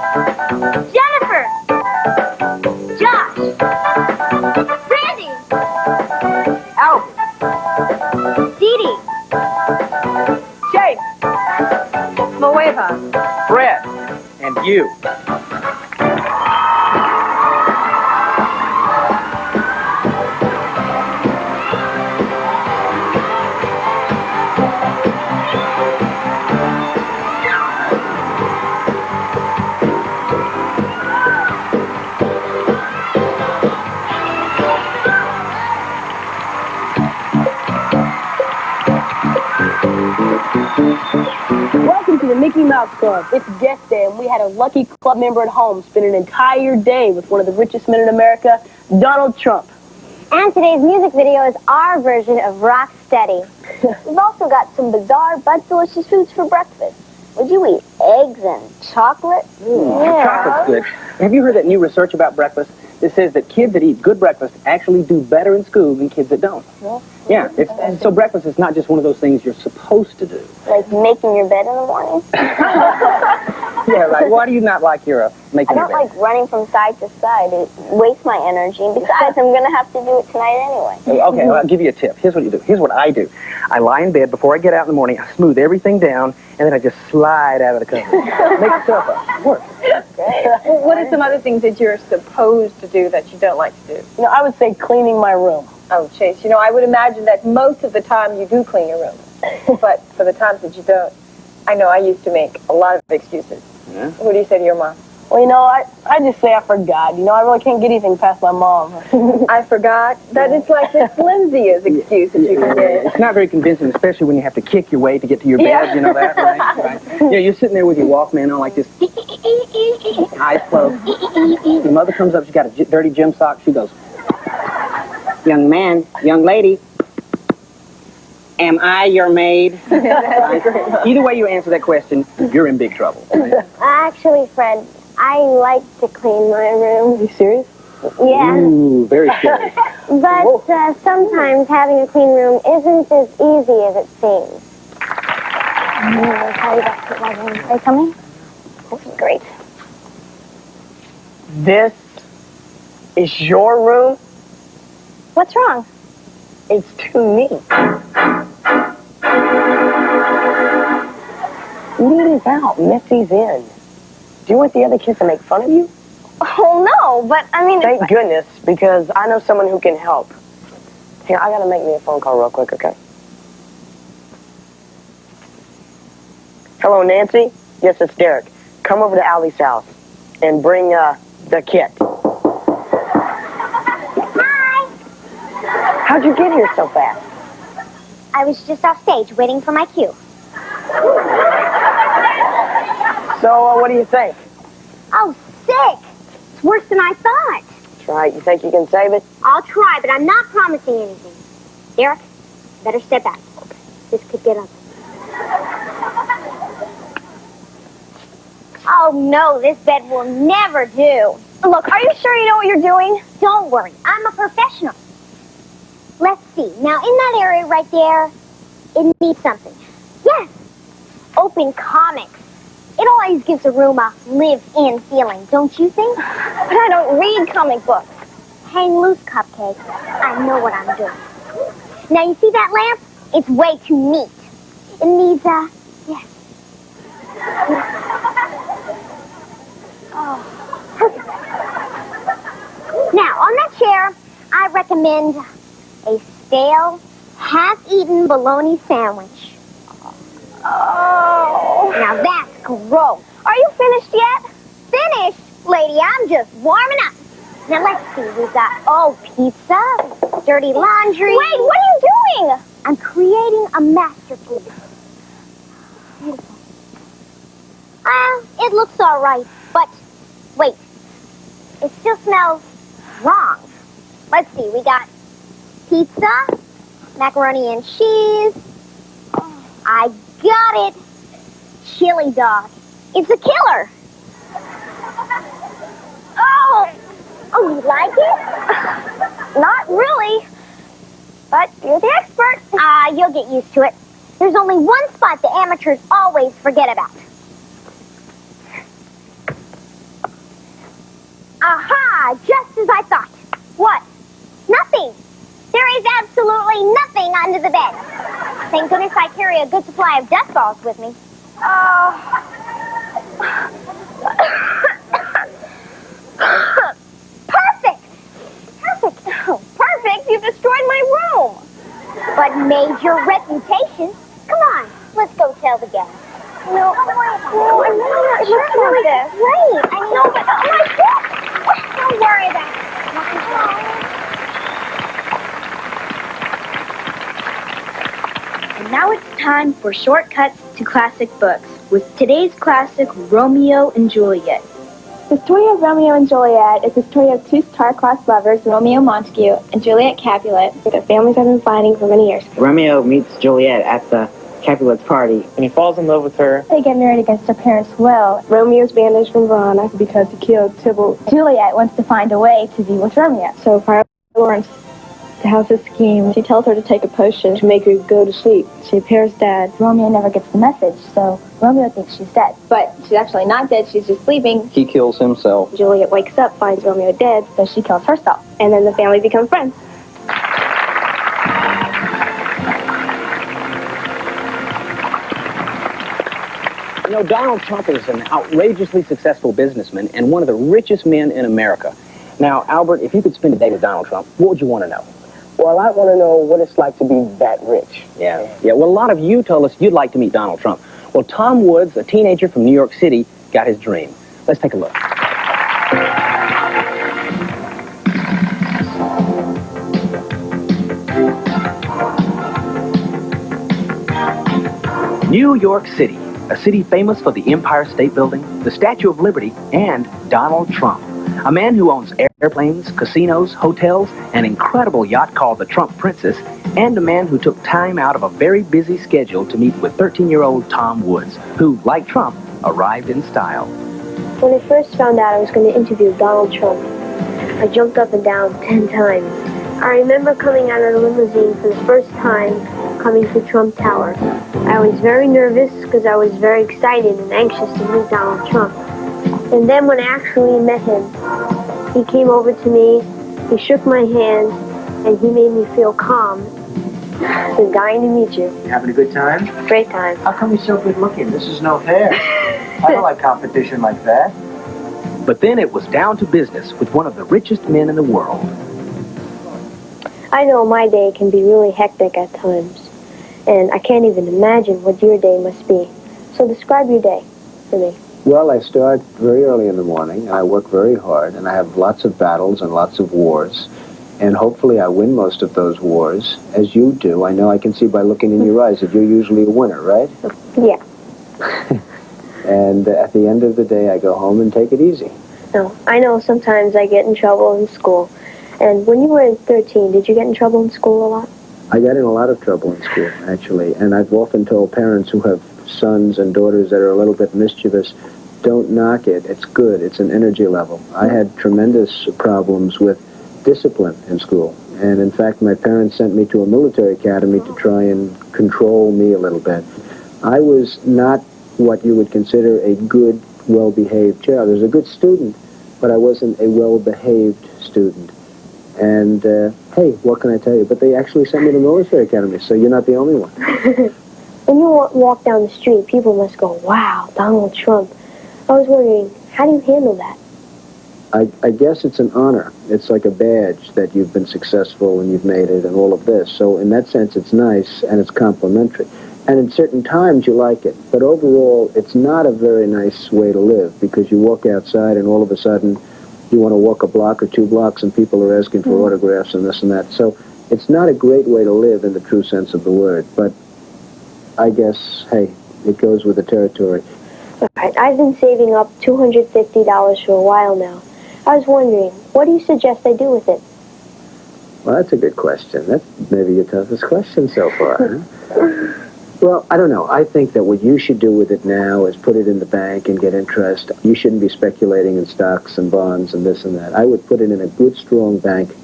Jennifer! Josh! Brandy! Albert! Deedee! Chase! Mowava! Brett! And you. Welcome to the Mickey Mouse Club. It's guest day, and we had a lucky club member at home spend an entire day with one of the richest men in America, Donald Trump. And today's music video is our version of Rock Steady. We've also got some bizarre but delicious foods for breakfast. Would you eat eggs and chocolate? Chocolate's good. Have you heard that new research about breakfast? It says that kids that eat good breakfast actually do better in school than kids that don't. Yeah, so breakfast is not just one of those things you're supposed to do. Like making your bed in the morning? Yeah, right. Why do you not like your making your I bed? don't like running from side to side. It wastes my energy. And besides, I'm going to have to do it tonight anyway. Okay, well, I'll give you a tip. Here's what you do. Here's what I do. I lie in bed before I get out in the morning. I smooth everything down, and then I just slide out of the cover. Make yourself up. It works. Great. Well, what are some other things that you're supposed to do that you don't like to do? You know, I would say cleaning my room. Oh, Chase, you know, I would imagine that most of the time you do clean your room. But for the times that you don't, I know I used to make a lot of excuses. Yeah. What do you say to your mom? Well, you know, I just say I forgot. You know, I really can't get anything past my mom. I forgot. That is like the flimsiest excuse that you can get. It's not very convincing, especially when you have to kick your way to get to your bed. Yeah. You know that, right? Yeah, you're sitting there with your Walkman on like this, eyes closed. Your mother comes up, she's got a dirty gym sock. She goes, "Young man, young lady, am I your maid?" Either way you answer that question, you're in big trouble. Actually, Fred, I like to clean my room. Are you serious? Yeah. Ooh, very scary. But sometimes having a clean room isn't as easy as it seems. Are you coming? This is great. This is your room? What's wrong? It's too neat. Neat is out, messy's in. Do you want the other kids to make fun of you? Oh, no, but I mean... Thank goodness, because I know someone who can help. Here, I gotta make me a phone call real quick, okay? Hello, Nancy? Yes, it's Derek. Come over to Allie's house and bring, the kit. Hi! How'd you get here so fast? I was just off stage waiting for my cue. So, what do you think? Oh, sick! It's worse than I thought. That's right. You think you can save it? I'll try, but I'm not promising anything. Derek, better step back. This could get ugly. Oh, no, this bed will never do. Look, are you sure you know what you're doing? Don't worry, I'm a professional. Let's see. Now, in that area right there, it needs something. Yes, open comics. It always gives a room a live-in feeling, don't you think? But I don't read comic books. Hang loose, Cupcake. I know what I'm doing. Now, you see that lamp? It's way too neat. It needs yes. Oh, perfect. Now, on that chair, I recommend a stale, half-eaten bologna sandwich. Oh. Now that's gross. Are you finished yet? Finished? Lady, I'm just warming up. Now let's see, we've got, pizza, dirty laundry. Wait, what are you doing? I'm creating a masterpiece. Beautiful. It looks all right, but wait. It still smells wrong. Let's see, we got pizza, macaroni and cheese. I got it. Chili dog. It's a killer. Oh, you like it? Not really. But you're the expert. You'll get used to it. There's only one spot the amateurs always forget about. Aha! Just as I thought. What? Nothing. There is absolutely nothing under the bed. Thank goodness I carry a good supply of dust balls with me. Perfect! Perfect! Oh, perfect! You destroyed my room! But made your reputation. Come on, let's go tell the guys. No, I'm not sure about this. Right, I know, but oh my God! Don't worry about it. And now it's time for shortcuts to classic books with today's classic, Romeo and Juliet. The story of Romeo and Juliet is the story of two star-crossed lovers, Romeo Montague and Juliet Capulet. Their families have been fighting for many years. Romeo meets Juliet at the Capulet's party, and he falls in love with her. They get married against their parents' will. Romeo's banished from Verona because he killed Tybalt. Juliet wants to find a way to be with Romeo. So Pryor learns to house a scheme. She tells her to take a potion to make her go to sleep. She appears dead. Romeo never gets the message, so Romeo thinks she's dead. But she's actually not dead, she's just sleeping. He kills himself. Juliet wakes up, finds Romeo dead, so she kills herself. And then the family become friends. You know, Donald Trump is an outrageously successful businessman and one of the richest men in America. Now, Albert, if you could spend a day with Donald Trump, what would you want to know? Well, I want to know what it's like to be that rich. Yeah. Well, a lot of you told us you'd like to meet Donald Trump. Well, Tom Woods, a teenager from New York City, got his dream. Let's take a look. New York City, a city famous for the Empire State Building, the Statue of Liberty, and Donald Trump. A man who owns airplanes, casinos, hotels, an incredible yacht called the Trump Princess, and a man who took time out of a very busy schedule to meet with 13-year-old Tom Woods, who, like Trump, arrived in style. When I first found out I was going to interview Donald Trump, I jumped up and down 10 times. I remember coming out of the limousine for the first time, coming to Trump Tower. I was very nervous because I was very excited and anxious to meet Donald Trump. And then when I actually met him, he came over to me, he shook my hand, and he made me feel calm. I've been dying to meet you. You having a good time? Great time. How come you're so good looking? This is no fair. I don't like competition like that. But then it was down to business with one of the richest men in the world. I know my day can be really hectic at times, and I can't even imagine what your day must be. So describe your day for me. Well, I start very early in the morning. I work very hard, and I have lots of battles and lots of wars. And hopefully I win most of those wars, as you do. I know I can see by looking in your eyes that you're usually a winner, right? Yeah. And at the end of the day, I go home and take it easy. No, I know sometimes I get in trouble in school. And when you were 13, did you get in trouble in school a lot? I got in a lot of trouble in school, actually. And I've often told parents who have sons and daughters that are a little bit mischievous, don't knock it. It's good. It's an energy level. I had tremendous problems with discipline in school. And in fact, my parents sent me to a military academy to try and control me a little bit. I was not what you would consider a good, well-behaved child. I was a good student, but I wasn't a well-behaved student. And, hey, what can I tell you? But they actually sent me to the military academy, so you're not the only one. When you walk down the street, people must go, wow, Donald Trump. I was wondering, how do you handle that? I guess it's an honor. It's like a badge that you've been successful and you've made it and all of this. So in that sense, it's nice and it's complimentary. And in certain times, you like it. But overall, it's not a very nice way to live because you walk outside and all of a sudden you want to walk a block or 2 blocks and people are asking for autographs and this and that. So it's not a great way to live in the true sense of the word. But I guess, hey, it goes with the territory. All right, I've been saving up $250 for a while now. I was wondering, what do you suggest I do with it? Well, that's a good question. That's maybe your toughest question so far. Huh? Well, I don't know. I think that what you should do with it now is put it in the bank and get interest. You shouldn't be speculating in stocks and bonds and this and that. I would put it in a good, strong bank,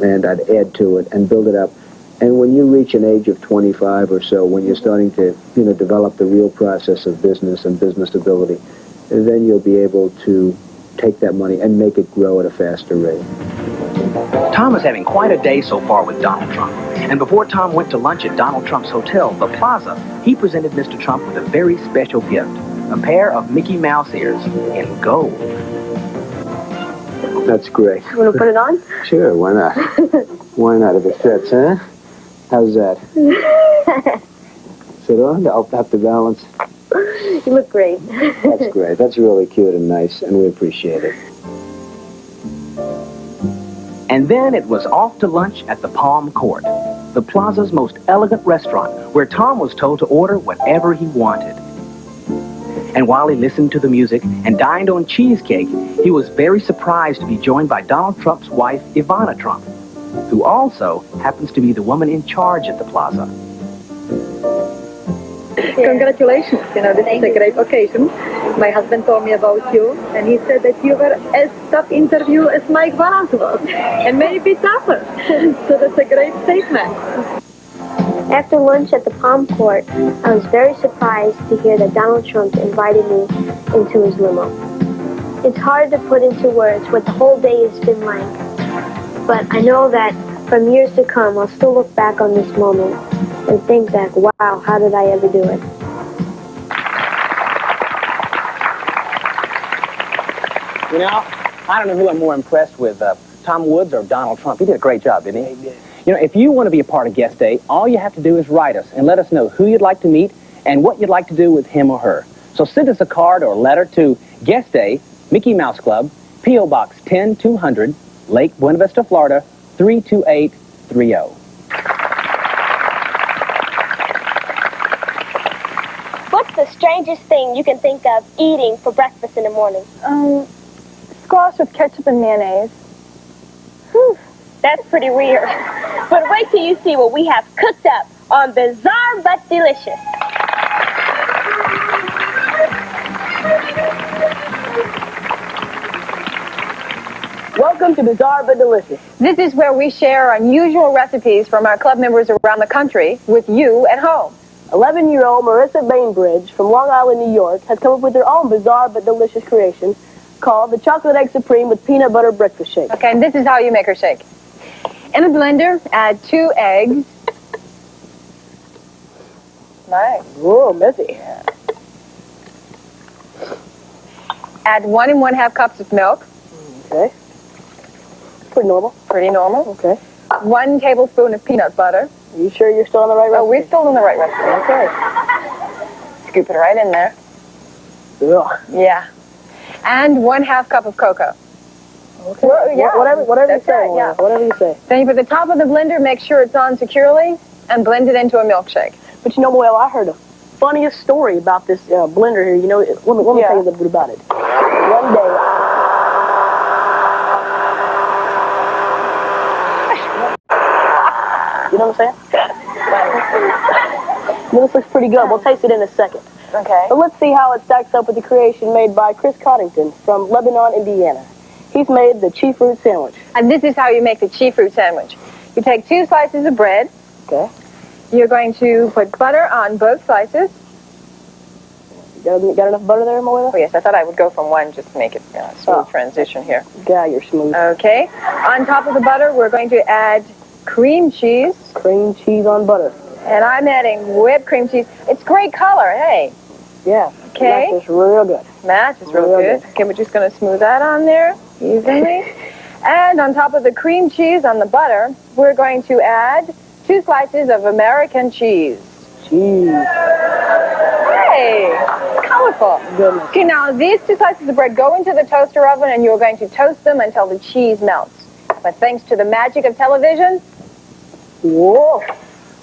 and I'd add to it and build it up. And when you reach an age of 25 or so, when you're starting to, develop the real process of business and business ability, then you'll be able to take that money and make it grow at a faster rate. Tom is having quite a day so far with Donald Trump. And before Tom went to lunch at Donald Trump's hotel, the Plaza, he presented Mr. Trump with a very special gift, a pair of Mickey Mouse ears in gold. That's great. You want to put it on? Sure, why not? Why not if it fits, huh? How's that? Sit on? I'll have to balance. You look great. That's great. That's really cute and nice, and we appreciate it. And then it was off to lunch at the Palm Court, the Plaza's most elegant restaurant, where Tom was told to order whatever he wanted. And while he listened to the music and dined on cheesecake, he was very surprised to be joined by Donald Trump's wife, Ivana Trump, who also happens to be the woman in charge at the Plaza. Congratulations, this is a great occasion. My husband told me about you, and he said that you were as tough interview as Mike Valance was, and maybe tougher. So that's a great statement. After lunch at the Palm Court, I was very surprised to hear that Donald Trump invited me into his limo. It's hard to put into words what the whole day has been like, but I know that from years to come, I'll still look back on this moment and think back, wow, how did I ever do it? You know, I don't know who I'm more impressed with, Tom Woods or Donald Trump. He did a great job, didn't he? Yeah, he did. You know, if you want to be a part of Guest Day, all you have to do is write us and let us know who you'd like to meet and what you'd like to do with him or her. So send us a card or a letter to Guest Day, Mickey Mouse Club, P.O. Box 10200, Lake Buena Vista, Florida, 32830. What's the strangest thing you can think of eating for breakfast in the morning? Squash with ketchup and mayonnaise. Whew, that's pretty weird. But wait till you see what we have cooked up on Bizarre But Delicious. Welcome to Bizarre But Delicious. This is where we share unusual recipes from our club members around the country with you at home. 11-year-old Marissa Bainbridge from Long Island, New York, has come up with her own bizarre but delicious creation called the Chocolate Egg Supreme with Peanut Butter Breakfast Shake. Okay, and this is how you make her shake. In a blender, add 2 eggs. Nice. Whoa, messy. Add 1 1/2 cups of milk. Okay. Pretty normal. Pretty normal. Okay. 1 tablespoon of peanut butter. Are you sure you're still on the right recipe? Oh, we're still on the right recipe. Okay. Scoop it right in there. Ugh. Yeah. And 1/2 cup of cocoa. Okay. Well, yeah. Whatever you That's say. right, yeah. Whatever you say. Then you put the top of the blender, make sure it's on securely, and blend it into a milkshake. But you know, Moelle, I heard a funniest story about this blender here. You know, let me tell you a little bit about it. One day, you know what I'm saying? Well, this looks pretty good. We'll taste it in a second. Okay. But let's see how it stacks up with the creation made by Chris Coddington from Lebanon, Indiana. He's made the Chi Fruit Sandwich. And this is how you make the Chi Fruit Sandwich. You take 2 slices of bread. Okay. You're going to put butter on both slices. Got enough butter there, Moella? Oh, yes, I thought I would go from 1 just to make it a smooth transition here. Yeah, you're smooth. Okay. On top of the butter, we're going to add cream cheese. Cream cheese on butter. And I'm adding whipped cream cheese. It's great color, hey. Yeah. Okay. Matches real good. Matches real good. Okay, we're just going to smooth that on there evenly. And on top of the cream cheese on the butter, we're going to add 2 slices of American cheese. Cheese. Hey, colorful. Goodness. Okay, now these 2 slices of bread go into the toaster oven, and you're going to toast them until the cheese melts. But thanks to the magic of television, Whoa.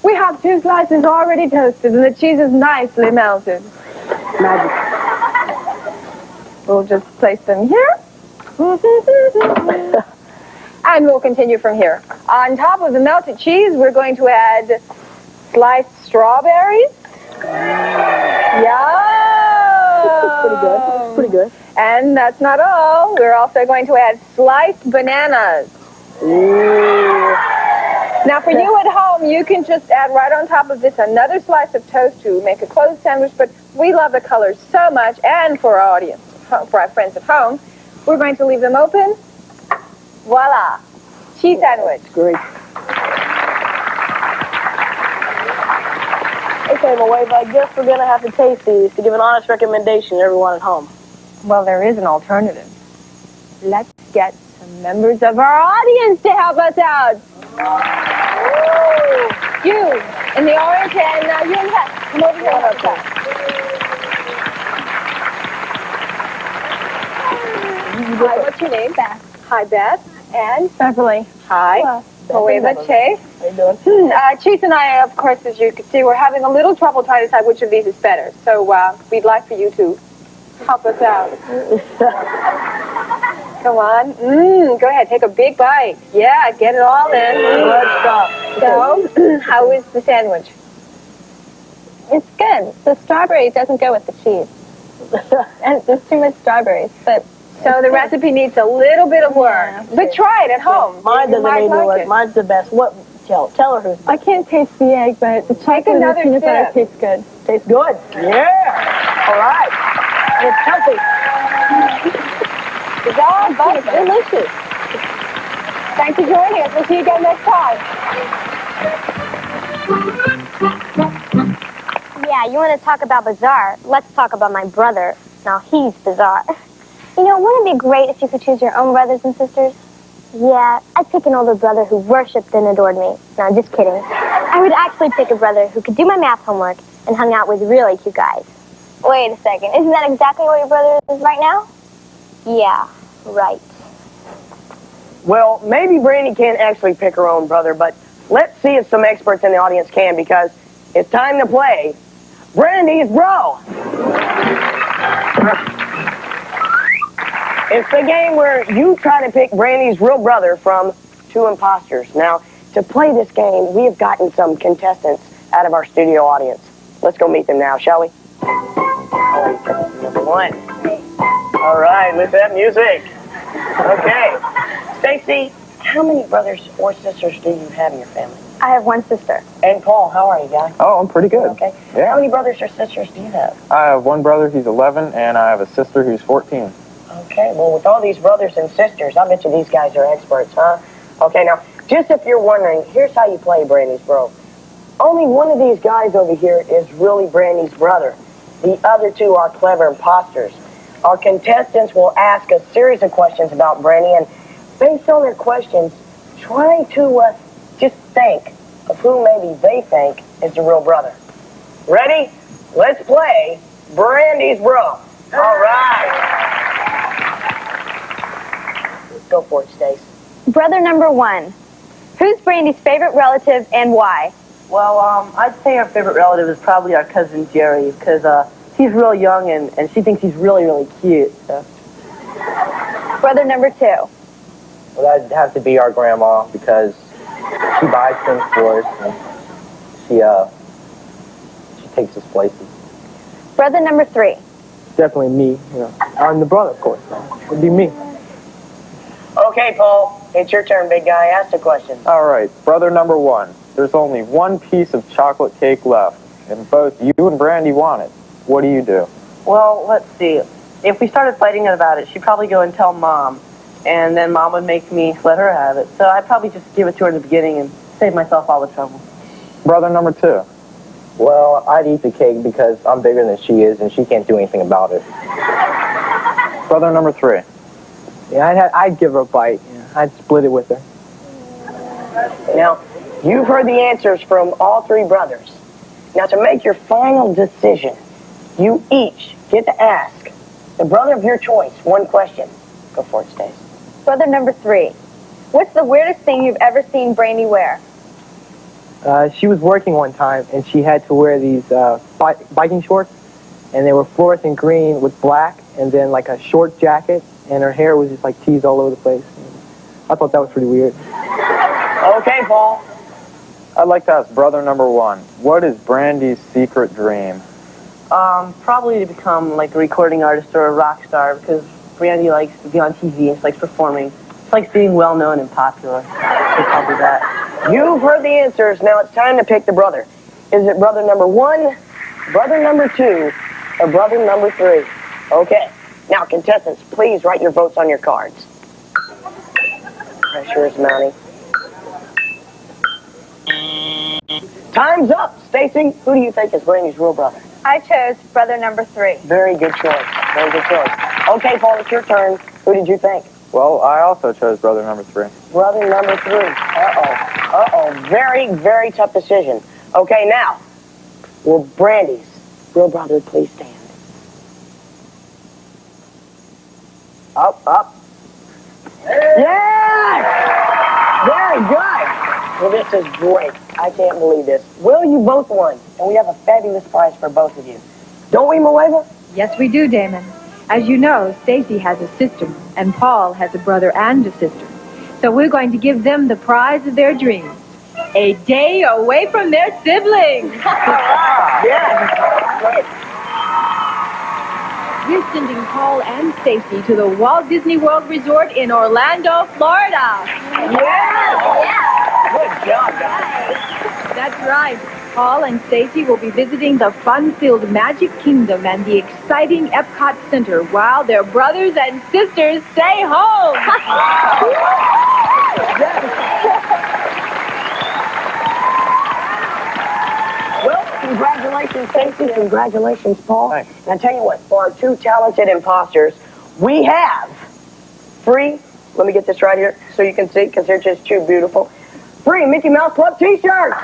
we have 2 slices already toasted, and the cheese is nicely melted. Magic. We'll just place them here. And we'll continue from here. On top of the melted cheese, we're going to add sliced strawberries. Yum! Pretty good. Pretty good. And that's not all. We're also going to add sliced bananas. Ooh. Now, for you at home, you can just add right on top of this another slice of toast to make a closed sandwich, but we love the colors so much, and for our audience, for our friends at home, We're going to leave them open. Voila. Cheese sandwich. Great. Okay, Mowava, I guess we're going to have to taste these to give an honest recommendation to everyone at home. Well, there is an alternative. Let's get some members of our audience to help us out. Woo! You in the orange and you in the back. Come over here. Hi, what's your name? Beth. Hi, Beth. And? Beverly. Hi. Mowava, Chase. How you doing? Chase and I, of course, as you can see, we're having a little trouble trying to decide which of these is better. So we'd like for you to help us out. Come on. Go ahead. Take a big bite. Yeah, get it all in. Good stuff. So, how is the sandwich? It's good. The strawberry doesn't go with the cheese. And there's too much strawberries, but... So the recipe needs a little bit of work. But try it at home. Mine doesn't need to work. Mine's the best. What? Tell her who's. I can't taste the egg, but the chocolate and the peanut butter tastes good. Tastes good. Yeah. All right. It's healthy. It's all both delicious. Thanks for joining us. We'll see you again next time. Yeah, you want to talk about bizarre? Let's talk about my brother. Now, he's bizarre. You know, wouldn't it be great if you could choose your own brothers and sisters? Yeah, I'd pick an older brother who worshipped and adored me. No, just kidding. I would actually pick a brother who could do my math homework and hung out with really cute guys. Wait a second. Isn't that exactly what your brother is right now? Yeah, right. Well, maybe Brandy can't actually pick her own brother, but let's see if some experts in the audience can, because it's time to play Brandy's Bro. It's the game where you try to pick Brandy's real brother from two imposters. Now, to play this game, we have gotten some contestants out of our studio audience. Let's go meet them now, shall we? Number one. All right, listen to that music. Okay. Stacy, how many brothers or sisters do you have in your family? I have one sister. And Paul, how are you, guy? Oh, I'm pretty good. Okay. Yeah. How many brothers or sisters do you have? I have one brother, he's 11, and I have a sister who's 14. Okay, well, with all these brothers and sisters, I bet you these guys are experts, huh? Okay, now, just if you're wondering, here's how you play Brandy's Bro. Only one of these guys over here is really Brandy's brother. The other two are clever imposters. Our contestants will ask a series of questions about Brandy, and based on their questions, try to just think of who maybe they think is the real brother. Ready? Let's play Brandy's Bro. All right. Go for it, Stace. Brother number one. Who's Brandy's favorite relative and why? Well, I'd say our favorite relative is probably our cousin Jerry, because he's real young and she thinks he's really, really cute. So. Brother number two. Well, that'd have to be our grandma, because she buys things for us and she takes us places. Brother number three. Definitely me. You know, I'm the brother, of course. It would be me. Okay, Paul, it's your turn, big guy. Ask the question. All right, brother number one. There's only one piece of chocolate cake left, and both you and Brandy want it. What do you do? Well, let's see. If we started fighting about it, she'd probably go and tell Mom, and then Mom would make me let her have it. So I'd probably just give it to her in the beginning and save myself all the trouble. Brother number two. Well, I'd eat the cake because I'm bigger than she is and she can't do anything about it. Brother number three. Yeah, I'd give her a bite. Yeah, I'd split it with her. Now, you've heard the answers from all three brothers. Now, to make your final decision, you each get to ask the brother of your choice one question. Go for it, Stace. Brother number three. What's the weirdest thing you've ever seen Brandy wear? She was working one time, and she had to wear these biking shorts, and they were fluorescent green with black, and then like a short jacket, and her hair was just like teased all over the place. I thought that was pretty weird. Okay, Paul. I'd like to ask brother number one, what is Brandy's secret dream? Probably to become like a recording artist or a rock star, because Brandy likes to be on TV and she likes performing. She likes being well known and popular. So probably that. You've heard the answers. Now it's time to pick the brother. Is it brother number one, brother number two, or brother number three? Okay, Now, contestants, please write your votes on your cards. Pressure is mounting. Time's up. Stacy, who do you think is Brandy's real brother? I chose brother number 3. Very good choice. Very good choice. Okay, Paul, it's your turn. Who did you think? Well, I also chose brother number 3. Brother number 3. Uh-oh. Very, very tough decision. Okay, now, will Brandy's real brother please stand? Up. Yes! Very good. Well, this is great. I can't believe this. Will, you both won, and we have a fabulous prize for both of you. Don't we, Mowava? Yes, we do, Damon. As you know, Stacy has a sister, and Paul has a brother and a sister. So we're going to give them the prize of their dreams. A day away from their siblings. Yeah. Great. We're sending Paul and Stacy to the Walt Disney World Resort in Orlando, Florida. Yeah. Good job, guys. That's right. Paul and Stacy will be visiting the fun-filled Magic Kingdom and the exciting Epcot Center while their brothers and sisters stay home. Well, congratulations, Stacy. Congratulations, Paul. Thanks. And I tell you what, for our 2 talented imposters, we have free, let me get this right here so you can see, because they're just too beautiful, free Mickey Mouse Club t-shirts.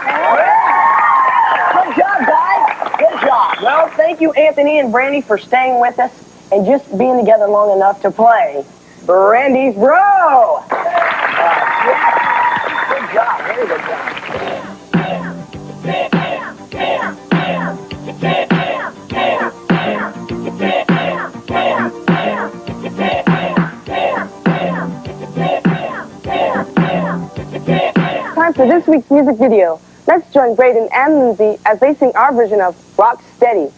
Good job, guys. Good job. Well, thank you, Anthony and Brandy, for staying with us and just being together long enough to play Brandy's Bro. Yeah. Good job. Very good job. Time for this week's music video. Let's join Braden and Lindsey as they sing our version of Rock Steady.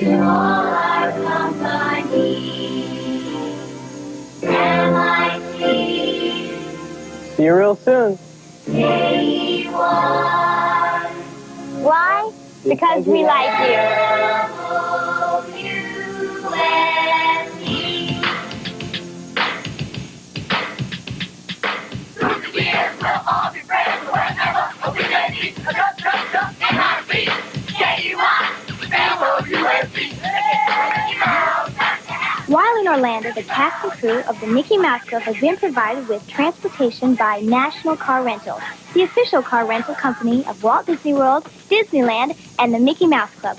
to all our company. MIT. See you real soon. Day one. Why? Because we like you. Through the years, we'll all be friends wherever we may be. MIT. Day one. MOUSD. While in Orlando, the cast and crew of the Mickey Mouse Club has been provided with transportation by National Car Rental, the official car rental company of Walt Disney World, Disneyland, and the Mickey Mouse Club.